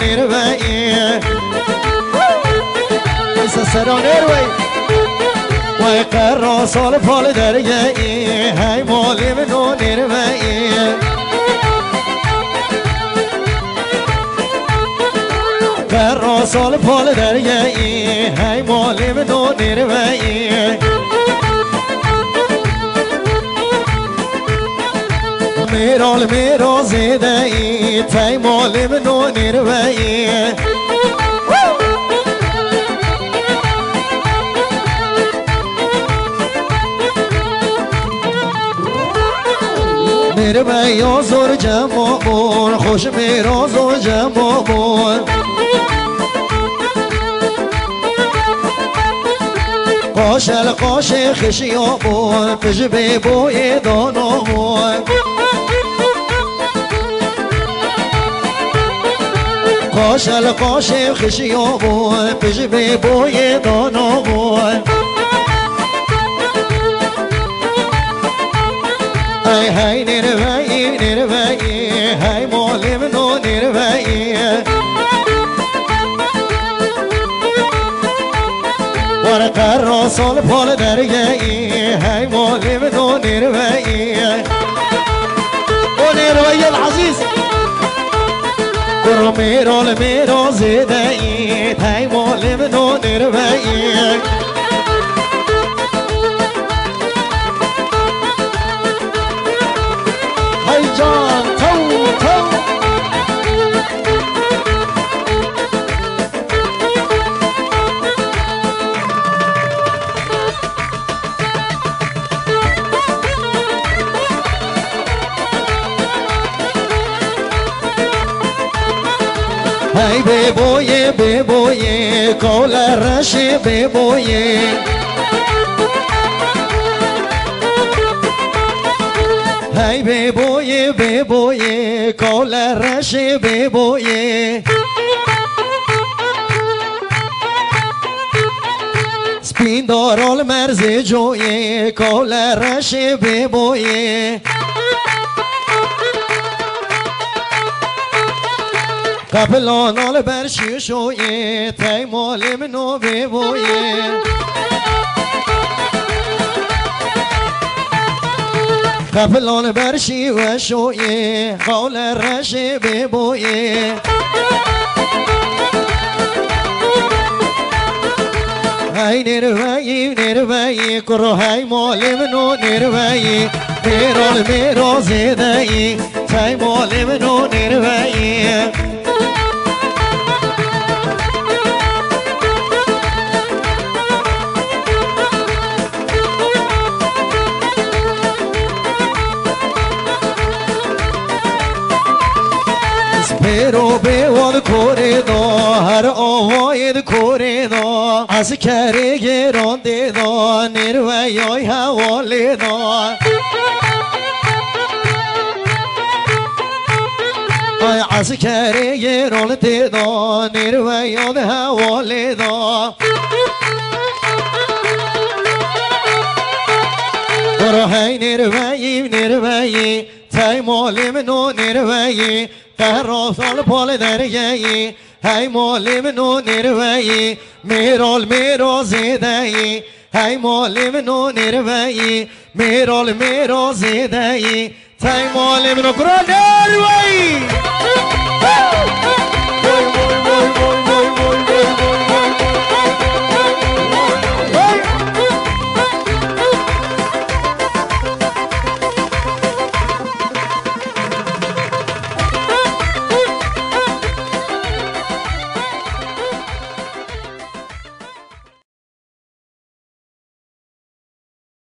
نروي سسرو نروي ويقر صول فول درجي هاي مولي منو نروي قر صول فول درجي هاي مولي منو نروي ميرول ميرو زيدي تاي مولي منو نروي نروي يوزور جمومون خوش ميرو زور جمومون قاش القاش خشيومون بجبي بوي دونومون قاش القاش خشيومون بجبي بوي دونومون هاي هاي نروي نروي هاي مولي منو نروي ورق الرسول فول درجي هاي مولي منو نروي ونروي العزيز كرو ميرو الميرو زيدي هاي مولي منو نروي هاي جان تو تو هاي بيبوي بيبوي كول الرشي بيبوي هاي بيبوي بيبوي كول الرشي بيبوي سبين دارو المرزي جوي كول الرشي بيبوي قبلون البرشي شوي تاي مولي منو بيبوي قبلون برشي وشوي قول الرشي بيبوي هاي نروي نروي كرو هاي مولي منو نروي ميرو الميرو زيدي تاي مولي منو نروي Pero bevod korido har ovoid korido askeri gerondido nirveyoy havolido ay askeri gerondido nirveyoy havolido hay nirveyi tay molim no nirveyi الرسول بول درجي هاي مولي منو نروي ميرول ميرو زيدي هاي مولي منو نروي ميرول ميرو زيدي تاي مولي منو كرو نروي